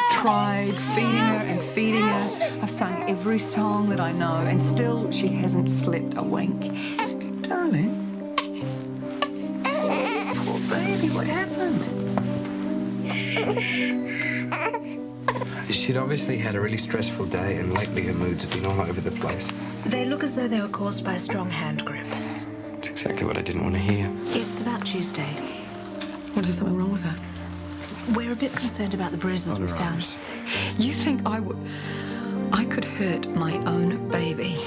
I've tried feeding her and feeding her. I've sung every song that I know, and still she hasn't slept a wink. Darling. Poor baby, what happened? She'd obviously had a really stressful day, and lately her moods have been all over the place. They look as though they were caused by a strong hand grip. It's exactly what I didn't want to hear. It's about Tuesday. What, is there something wrong with her? We're a bit concerned about the bruises we found. You think I could hurt my own baby?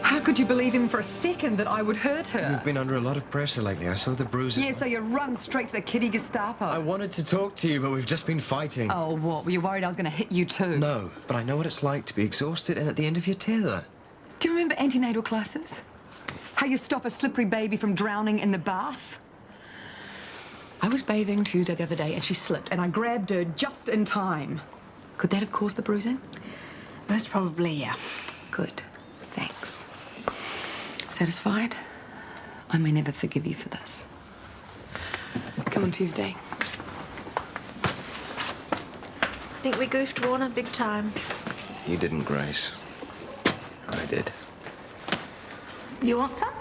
How could you believe him for a second that I would hurt her? You've been under a lot of pressure lately. I saw the bruises. Yeah, so you run straight to the kiddie Gestapo. I wanted to talk to you, but we've just been fighting. Oh, what? Were you worried I was going to hit you too? No, but I know what it's like to be exhausted and at the end of your tether. Do you remember antenatal classes? How you stop a slippery baby from drowning in the bath? I was bathing Tuesday the other day and she slipped and I grabbed her just in time. Could that have caused the bruising? Most probably, yeah. Good. Thanks. Satisfied? I may never forgive you for this. Come on Tuesday. Think we goofed Warner big time. You didn't, Grace. I did. You want some?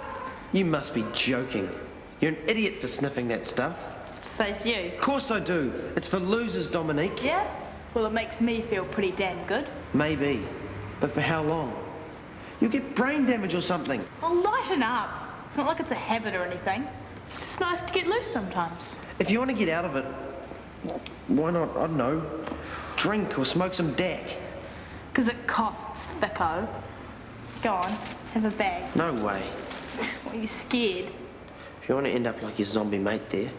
You must be joking. You're an idiot for sniffing that stuff. Says you. Of course I do. It's for losers, Dominique. Yeah? Well, it makes me feel pretty damn good. Maybe. But for how long? You get brain damage or something. Oh, lighten up. It's not like it's a habit or anything. It's just nice to get loose sometimes. If you want to get out of it, why not, I don't know, drink or smoke some deck? 'Cause it costs, thicko. Go on, have a bag. No way. Are you scared? If you want to end up like your zombie mate there,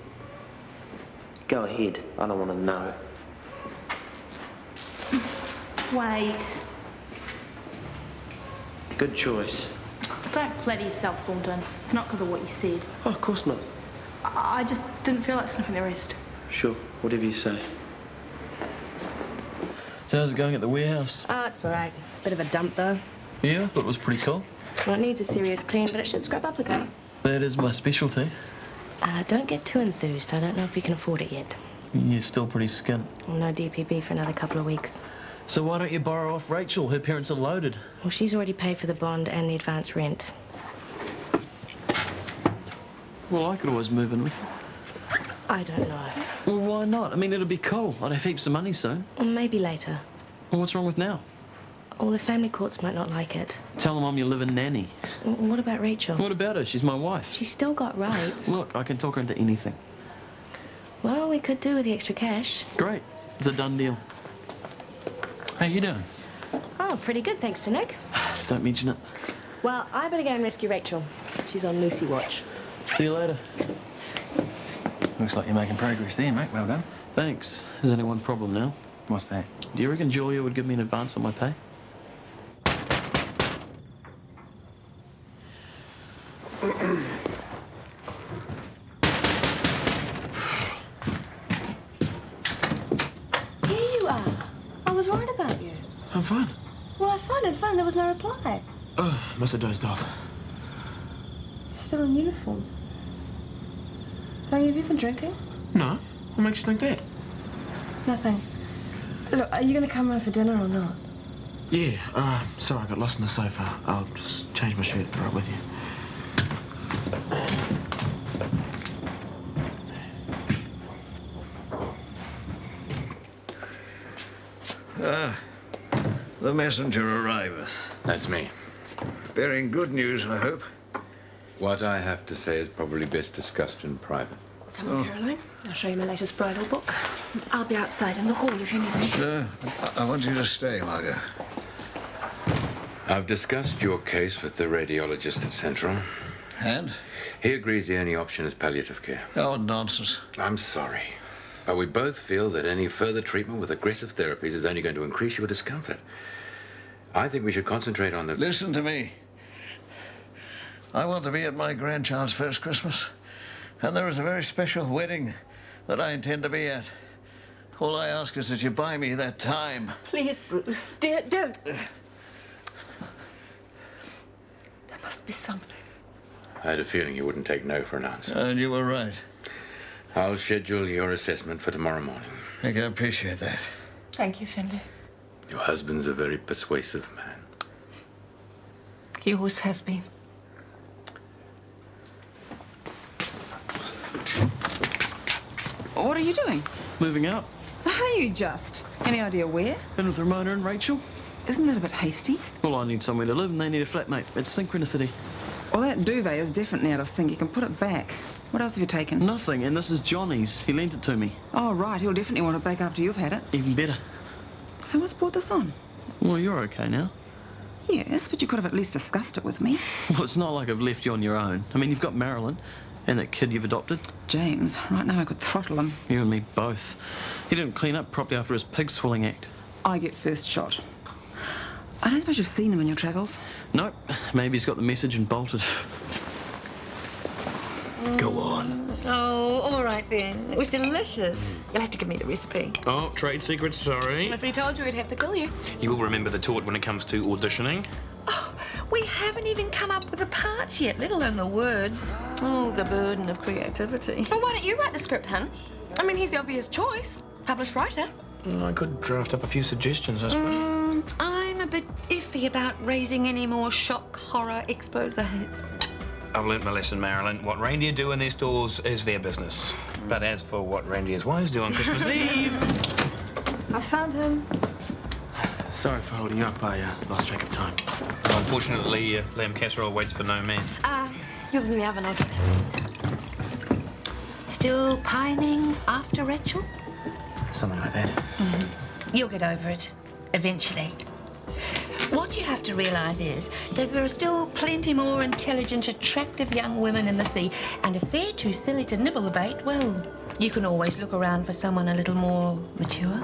go ahead. I don't want to know. Wait. Good choice. Don't flatter yourself, Thornton. It's not because of what you said. Oh, of course not. I just didn't feel like sniffing the rest. Sure, whatever you say. So how's it going at the warehouse? Oh, it's all right. Bit of a dump, though. Yeah, I thought it was pretty cool. Well, it needs a serious clean, but it should scrub up okay. That is my specialty. Don't get too enthused. I don't know if we can afford it yet. You're still pretty skint. Well, no DPB for another couple of weeks. So why don't you borrow off Rachel? Her parents are loaded. Well, she's already paid for the bond and the advance rent. Well, I could always move in with you. I don't know. Well, why not? I mean, it'll be cool. I'd have heaps of money soon. Well, maybe later. Well, what's wrong with now? Well, the family courts might not like it. Tell them I'm your living nanny. Well, what about Rachel? What about her? She's my wife. She's still got rights. Look, I can talk her into anything. Well, we could do with the extra cash. Great. It's a done deal. How you doing? Oh, pretty good, thanks to Nick. Don't mention it. Well, I better go and rescue Rachel. She's on Lucy watch. See you later. Looks like you're making progress there, mate. Well done. Thanks. There's only one problem now. What's that? Do you reckon Julia would give me an advance on my pay? Here you are. I was worried about you. I'm fine. Well, I phoned and phoned. There was no reply. Oh, must have dozed off. You're still in uniform. How long have you been drinking? No? What makes you think that? Nothing. Look, are you going to come round for dinner or not? Yeah, sorry I got lost on the sofa. I'll just change my shirt and be right with you. The messenger arriveth. That's me. Bearing good news, I hope. What I have to say is probably best discussed in private. Come on, Caroline. I'll show you my latest bridal book. I'll be outside in the hall if you need me. I want you to stay, Marga. I've discussed your case with the radiologist at Central. And? He agrees the only option is palliative care. Oh, nonsense. I'm sorry, but we both feel that any further treatment with aggressive therapies is only going to increase your discomfort. I think we should concentrate on the... Listen to me. I want to be at my grandchild's first Christmas, and there is a very special wedding that I intend to be at. All I ask is that you buy me that time. Please, Bruce, dear, don't. There must be something. I had a feeling you wouldn't take no for an answer. And you were right. I'll schedule your assessment for tomorrow morning. I can appreciate that. Thank you, Finley. Your husband's a very persuasive man. He always has been. What are you doing? Moving out. Are you just? Any idea where? In with Ramona and Rachel. Isn't that a bit hasty? Well, I need somewhere to live and they need a flatmate. It's synchronicity. Well, that duvet is definitely out of sync. You can put it back. What else have you taken? Nothing, and this is Johnny's. He lent it to me. Oh, right. He'll definitely want it back after you've had it. Even better. So what's brought this on? Well, you're okay now. Yes, but you could have at least discussed it with me. Well, it's not like I've left you on your own. I mean, you've got Marilyn and that kid you've adopted. James, right now I could throttle him. You and me both. He didn't clean up properly after his pig swilling act. I get first shot. I don't suppose you've seen him in your travels? Nope. Maybe he's got the message and bolted. Go on. Oh, all right then. It was delicious. You'll have to give me the recipe. Oh, trade secrets, sorry. If he told you, he'd have to kill you. You will remember the tort when it comes to auditioning. Oh, we haven't even come up with the parts yet, let alone the words. Oh, the burden of creativity. Well, why don't you write the script, hun? I mean, he's the obvious choice. Published writer. I could draft up a few suggestions, I suppose. I'm a bit iffy about raising any more shock horror exposés. I've learnt my lesson, Marilyn. What reindeer do in their stalls is their business. But as for what reindeer's wives do on Christmas Eve... I found him. Sorry for holding you up. I lost track of time. Unfortunately, lamb casserole waits for no man. Yours is in the oven, I'll get it. Still pining after Rachel? Something like that. You'll get over it, eventually. What you have to realise is that there are still plenty more intelligent, attractive young women in the sea, and if they're too silly to nibble the bait, well, you can always look around for someone a little more mature.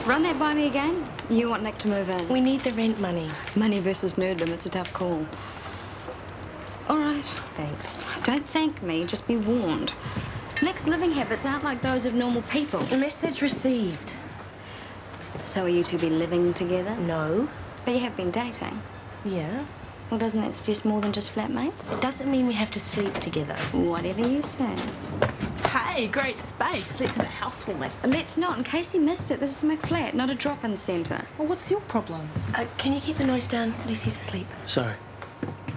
Run that by me again. You want Nick to move in. We need the rent money. Money versus nerddom, it's a tough call. All right. Thanks. Don't thank me, just be warned. Nick's living habits aren't like those of normal people. Message received. So are you two be living together? No. But you have been dating. Yeah. Well, doesn't that suggest more than just flatmates? It doesn't mean we have to sleep together. Whatever you say. Hey, great space. Let's have a housewarming. Let's not. In case you missed it, this is my flat, not a drop-in centre. Well, what's your problem? Can you keep the noise down? Lucy's asleep. Sorry.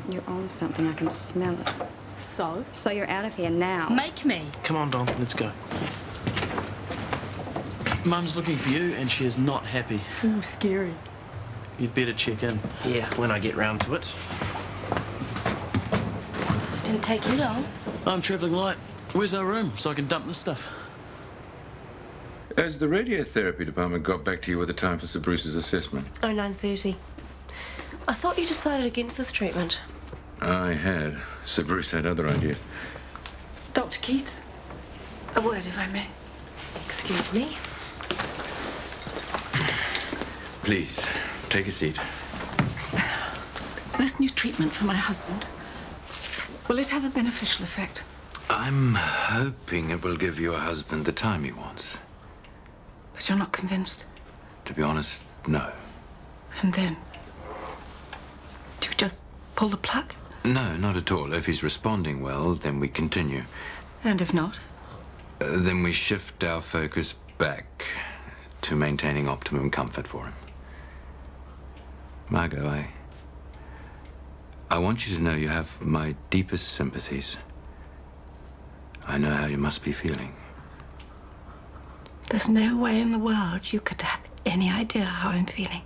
You're on something. I can smell it. So? So you're out of here now. Make me. Come on, Dom, let's go. Mum's looking for you and she is not happy. Ooh, scary. You'd better check in. Yeah, when I get round to it. Didn't take you long. I'm travelling light. Where's our room so I can dump this stuff? Has the radiotherapy department got back to you with the time for Sir Bruce's assessment? Oh, 9:30. I thought you decided against this treatment. I had. Sir Bruce had other ideas. Dr. Keats, a word if I may. Excuse me. Please, take a seat. This new treatment for my husband, will it have a beneficial effect? I'm hoping it will give your husband the time he wants. But you're not convinced. To be honest, no. And then, do you just pull the plug? No, not at all. If he's responding well, then we continue. And if not? Then we shift our focus back to maintaining optimum comfort for him. Margot, I want you to know you have my deepest sympathies. I know how you must be feeling. There's no way in the world you could have any idea how I'm feeling.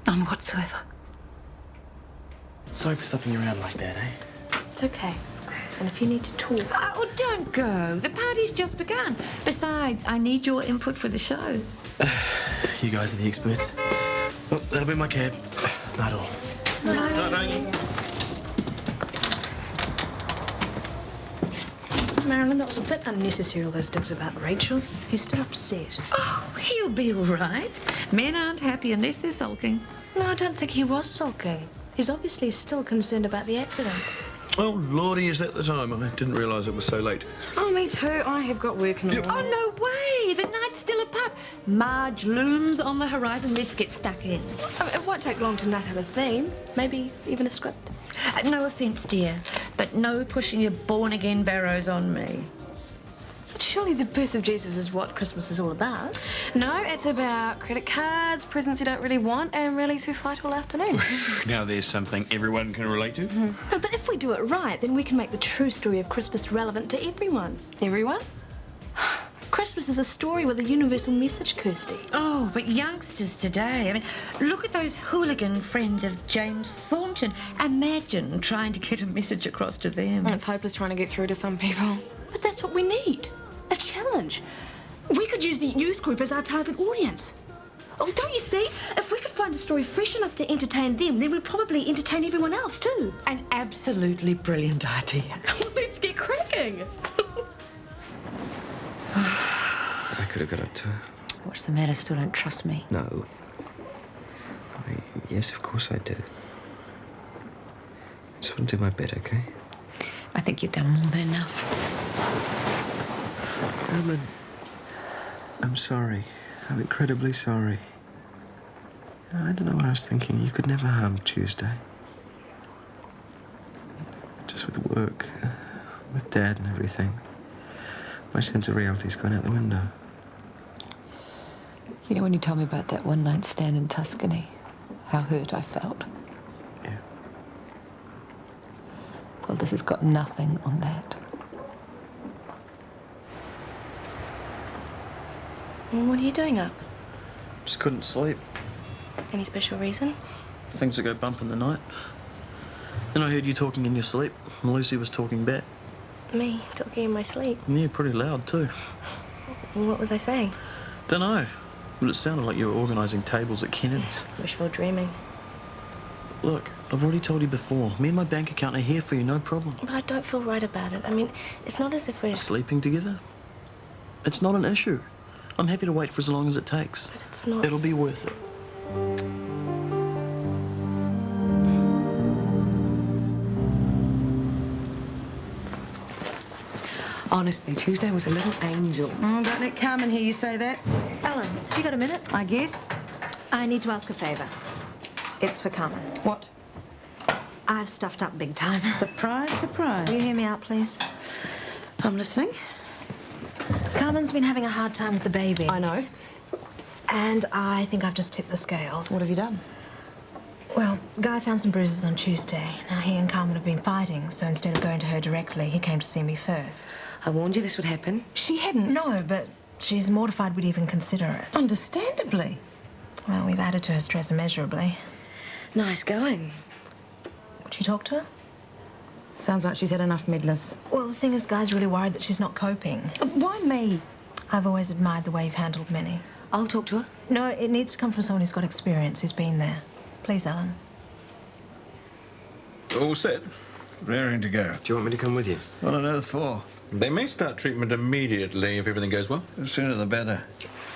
None whatsoever. Sorry for stuffing you around like that, eh? It's okay. And if you need to talk... Oh, don't go. The party's just begun. Besides, I need your input for the show. You guys are the experts. Well, that'll be my cab. Night all. Night. God, Marilyn, that was a bit unnecessary, all those digs about Rachel. He's still upset. Oh, he'll be all right. Men aren't happy unless they're sulking. No, I don't think he was sulking. He's obviously still concerned about the accident. Oh, Lordy, is that the time? I didn't realise it was so late. Oh, me too. I have got work in the morning. Oh, no way! The night's still apart. Marj looms on the horizon. Let's get stuck in. Oh, it won't take long to nut out a theme. Maybe even a script. No offence, dear, but no pushing your born-again barrows on me. But surely the birth of Jesus is what Christmas is all about. No, it's about credit cards, presents you don't really want, and rallies who fight all afternoon. Now there's something everyone can relate to. No, but if we do it right, then we can make the true story of Christmas relevant to everyone. Everyone? Christmas is a story with a universal message, Kirsty. Oh, but youngsters today, I mean, look at those hooligan friends of James Thornton. Imagine trying to get a message across to them. It's hopeless trying to get through to some people. But that's what we need. A challenge. We could use the youth group as our target audience. Oh, don't you see? If we could find a story fresh enough to entertain them, then we'd probably entertain everyone else too. An absolutely brilliant idea. Let's get cracking. I could have got up to her. What's the matter? Still don't trust me? No. Yes, of course I do. I just want to do my bit, okay? I think you've done more than enough. Ellen, I'm sorry. I'm incredibly sorry. I don't know what I was thinking. You could never harm Tuesday. Just with work, with Dad and everything. My sense of reality's gone out the window. You know, when you told me about that one-night stand in Tuscany, how hurt I felt. Yeah. Well, this has got nothing on that. What are you doing up? Just couldn't sleep. Any special reason? Things that go bump in the night. Then I heard you talking in your sleep. And Lucy was talking back. Me talking in my sleep? Yeah, pretty loud too. What was I saying? Dunno. But it sounded like you were organising tables at Kennedy's. Wishful dreaming. Look, I've already told you before. Me and my bank account are here for you, no problem. But I don't feel right about it. I mean, it's not as if we're... Sleeping together? It's not an issue. I'm happy to wait for as long as it takes. But it's not... It'll be worth it. Honestly, Tuesday was a little angel. Don't let Carmen hear you say that. Ellen, you got a minute? I guess. I need to ask a favour. It's for Carmen. What? I've stuffed up big time. Surprise, surprise. Will you hear me out, please? I'm listening. Carmen's been having a hard time with the baby. I know. And I think I've just tipped the scales. What have you done? Well, Guy found some bruises on Tuesday. Now, he and Carmen have been fighting, so instead of going to her directly, he came to see me first. I warned you this would happen. She hadn't. No, but she's mortified we'd even consider it. Understandably. Well, we've added to her stress immeasurably. Nice going. Would you talk to her? Sounds like she's had enough meddlers. Well, the thing is, Guy's really worried that she's not coping. Why me? I've always admired the way you've handled Minnie. I'll talk to her. No, it needs to come from someone who's got experience, who's been there. Please, Ellen. All set? Raring to go. Do you want me to come with you? What on earth for? They may start treatment immediately if everything goes well. The sooner the better.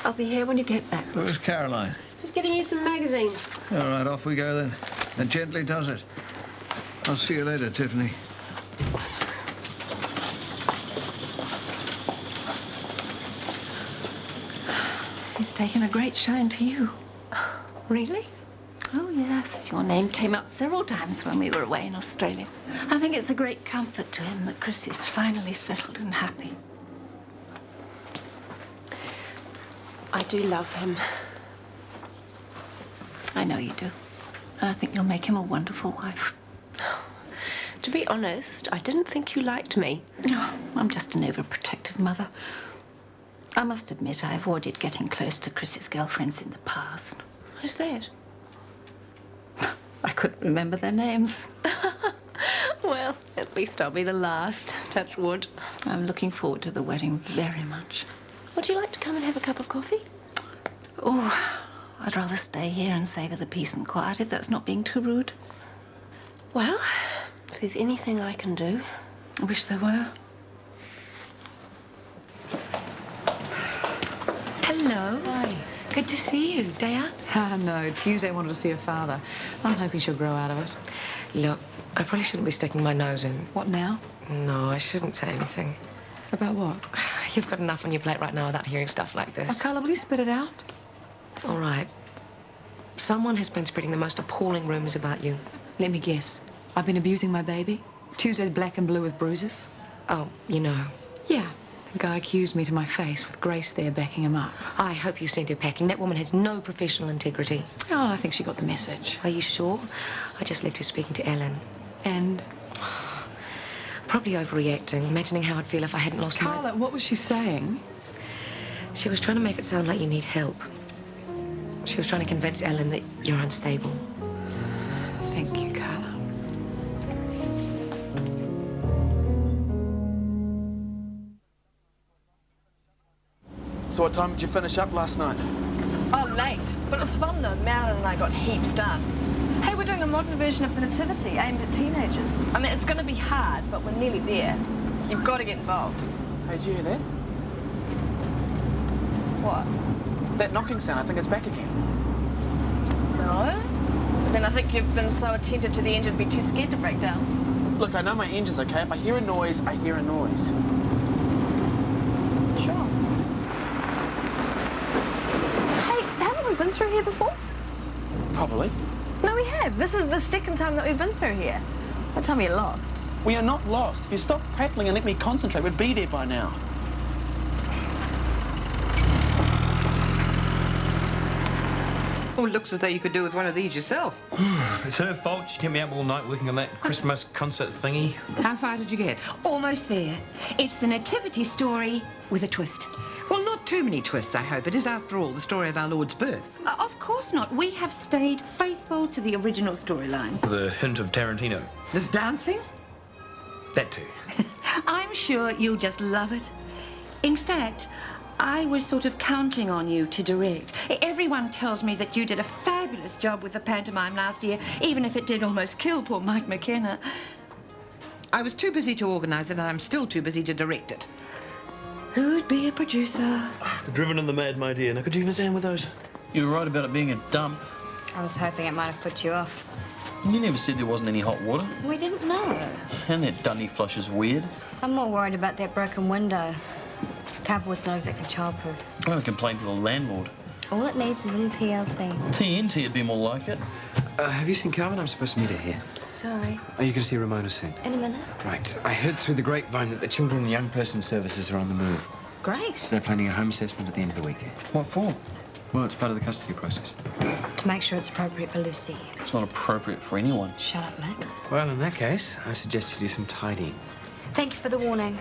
I'll be here when you get back. Where's Caroline? Just getting you some magazines. All right, off we go then. And gently does it. I'll see you later, Tiffany. He's taken a great shine to you. Really? Oh, yes. Your name came up several times when we were away in Australia. I think it's a great comfort to him that Chris is finally settled and happy. I do love him. I know you do. And I think you'll make him a wonderful wife. To be honest, I didn't think you liked me. No, I'm just an overprotective mother. I must admit I avoided getting close to Chris's girlfriends in the past. Who's that? I couldn't remember their names. Well, at least I'll be the last. Touch wood. I'm looking forward to the wedding very much. Would you like to come and have a cup of coffee? Oh, I'd rather stay here and savour the peace and quiet if that's not being too rude. Well, if there's anything I can do... I wish there were. Good to see you. Day out? No, Tuesday wanted to see her father. I'm hoping she'll grow out of it. Look, I probably shouldn't be sticking my nose in. What now? No, I shouldn't say anything. About what? You've got enough on your plate right now without hearing stuff like this. Oh, Carla, will you spit it out? All right. Someone has been spreading the most appalling rumours about you. Let me guess. I've been abusing my baby? Tuesday's black and blue with bruises? Oh, you know. Yeah. The guy accused me to my face with Grace there backing him up. I hope you sent her packing. That woman has no professional integrity. Oh, I think she got the message. Are you sure? I just left her speaking to Ellen. And? Probably overreacting, imagining how I'd feel if I hadn't lost my... Carla, what was she saying? She was trying to make it sound like you need help. She was trying to convince Ellen that you're unstable. Thank you, Carla. So what time did you finish up last night? Oh, late. But it was fun, though. Marilyn and I got heaps done. Hey, we're doing a modern version of the Nativity aimed at teenagers. I mean, it's going to be hard, but we're nearly there. You've got to get involved. Hey, did you hear that? What? That knocking sound, I think it's back again. No? But then I think you've been so attentive to the engine to be too scared to break down. Look, I know my engine's okay. If I hear a noise, I hear a noise. Sure. Hey, haven't we been through here before? Probably. No, we have. This is the second time that we've been through here. Don't tell me you're lost. We are not lost. If you stop prattling and let me concentrate, we'd be there by now. Oh, looks as though you could do with one of these yourself. It's her fault. She kept me up all night working on that Christmas concert thingy. How far did you get? Almost there. It's the nativity story with a twist. Well, not too many twists, I hope. It is, after all, the story of our Lord's birth. Of course not. We have stayed faithful to the original storyline. With a hint of Tarantino. This dancing? That too. I'm sure you'll just love it. In fact, I was sort of counting on you to direct. Everyone tells me that you did a fabulous job with the pantomime last year, even if it did almost kill poor Mike McKenna. I was too busy to organise it, and I'm still too busy to direct it. Who'd be a producer? The driven and the mad, my dear. Now, could you give us a hand with those? You were right about it being a dump. I was hoping it might have put you off. You never said there wasn't any hot water. We didn't know. And that dunny flush is weird. I'm more worried about that broken window. Carport's not exactly childproof. I would complain to the landlord. All it needs is a little TLC. TNT would be more like it. Have you seen Carmen? I'm supposed to meet her here. Sorry. Are you going to see Ramona soon? In a minute. Right. I heard through the grapevine that the Children and Young Person Services are on the move. Great. They're planning a home assessment at the end of the week. What for? Well, it's part of the custody process. To make sure it's appropriate for Lucy. It's not appropriate for anyone. Shut up, Nick. Well, in that case, I suggest you do some tidying. Thank you for the warning.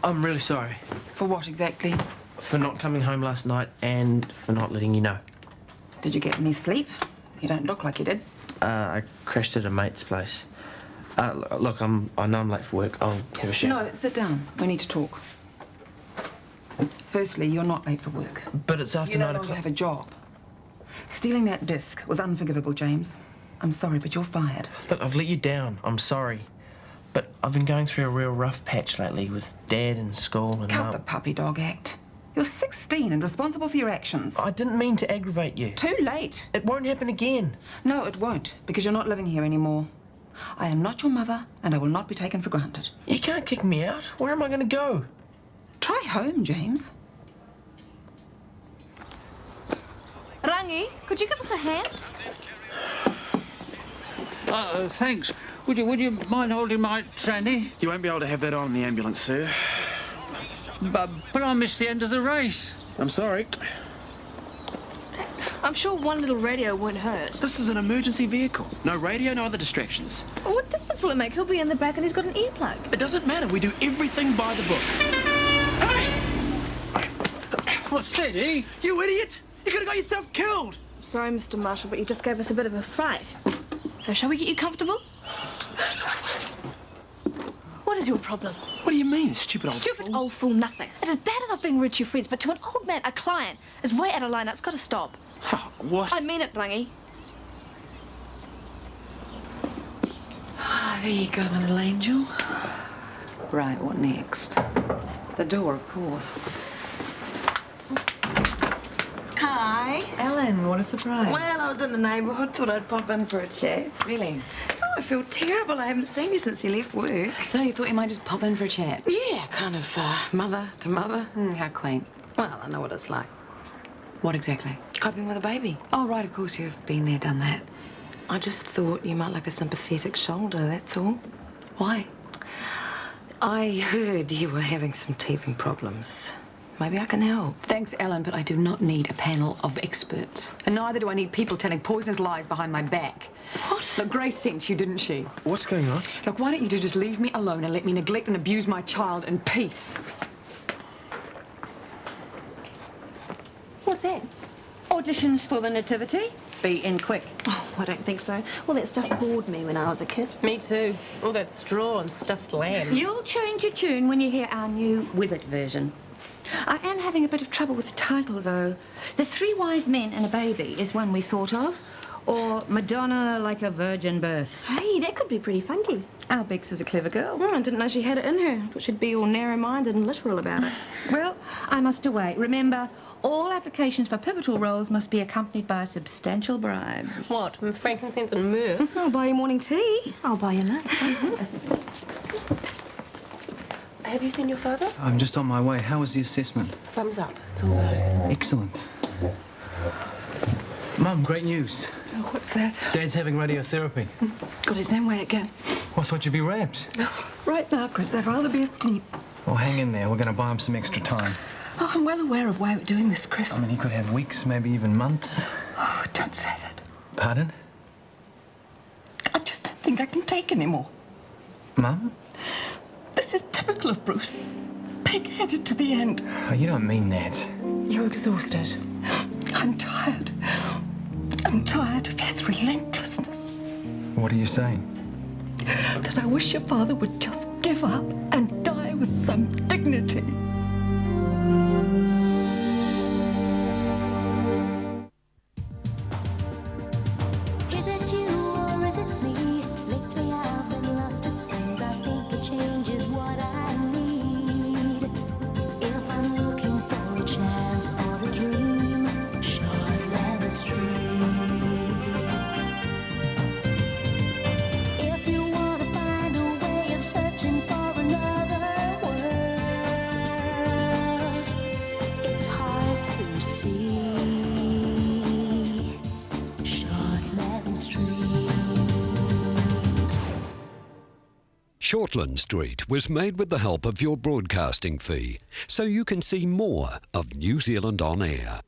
I'm really sorry. For what exactly? For not coming home last night and for not letting you know. Did you get any sleep? You don't look like you did. I crashed at a mate's place. Look, I know I'm late for work. I'll have a shower. No, sit down. We need to talk. Firstly, you're not late for work. But it's after You no 9 longer o'clock. have a job. Stealing that disc was unforgivable, James. I'm sorry, but you're fired. Look, I've let you down. I'm sorry. But I've been going through a real rough patch lately with Dad and school and Cut Mum. the puppy dog act. You're 16 and responsible for your actions. I didn't mean to aggravate you. Too late. It won't happen again. No, it won't, because you're not living here anymore. I am not your mother, and I will not be taken for granted. You can't kick me out. Where am I going to go? Try home, James. Rangi, could you give us a hand? Thanks. Would you mind holding my tranny? You won't be able to have that on in the ambulance, sir. But I missed the end of the race. I'm sorry. I'm sure one little radio won't hurt. This is an emergency vehicle. No radio, no other distractions. What difference will it make? He'll be in the back and he's got an earplug. It doesn't matter. We do everything by the book. What's steady? You idiot! You could have got yourself killed! I'm sorry, Mr. Marshall, but you just gave us a bit of a fright. Now, shall we get you comfortable? What is your problem? What do you mean, stupid old Stupid fool? old fool nothing. It is bad enough being rude to your friends, but to an old man, a client, is way out of line. It's got to stop. What? I mean it, Rangi. There you go, my little angel. Right, what next? The door, of course. Hi. Ellen, what a surprise. Well, I was in the neighbourhood, thought I'd pop in for a chat. Really? Oh, I feel terrible. I haven't seen you since you left work. So you thought you might just pop in for a chat? Yeah, kind of mother to mother. How quaint. Well, I know what it's like. What exactly? Coping with a baby. Oh, right, of course you've been there, done that. I just thought you might like a sympathetic shoulder, that's all. Why? I heard you were having some teething problems. Maybe I can help. Thanks, Ellen, but I do not need a panel of experts. And neither do I need people telling poisonous lies behind my back. What? Look, Grace sent you, didn't she? What's going on? Look, why don't you just leave me alone and let me neglect and abuse my child in peace? What's that? Auditions for the Nativity? Be in quick. Oh, I don't think so. All that stuff bored me when I was a kid. Me too. All that straw and stuffed lamb. You'll change your tune when you hear our new With It version. I am having a bit of trouble with the title, though. The Three Wise Men and a Baby is one we thought of. Or Madonna Like a Virgin Birth. Hey, that could be pretty funky. Our Bex is a clever girl. Oh, I didn't know she had it in her. I thought she'd be all narrow-minded and literal about it. Well, I must away. Remember, all applications for pivotal roles must be accompanied by a substantial bribe. What, frankincense and myrrh? I'll buy you morning tea. I'll buy you lunch. Have you seen your father? I'm just on my way. How was the assessment? Thumbs up. It's all go. Excellent. Mum, great news. Oh, what's that? Dad's having radiotherapy. Got his own way again. I thought you'd be wrapped. Right now, Chris, I'd rather be asleep. Well, hang in there. We're going to buy him some extra time. Oh, I'm well aware of why we're doing this, Chris. I mean, he could have weeks, maybe even months. Oh, don't say that. Pardon? I just don't think I can take any more. Mum? This is typical of Bruce. Pig-headed to the end. Oh, you don't mean that. You're exhausted. I'm tired. I'm tired of his relentlessness. What are you saying? That I wish your father would just give up and die with some dignity. Is it you or is it me? Lately I've been lost at sea. I think a change is what I need. If I'm looking for a chance or a dream, Shortland Street. If you want to find a way of searching for another world, it's hard to see. Shortland Street. Shortland Street was made with the help of your broadcasting fee, so you can see more of New Zealand on air.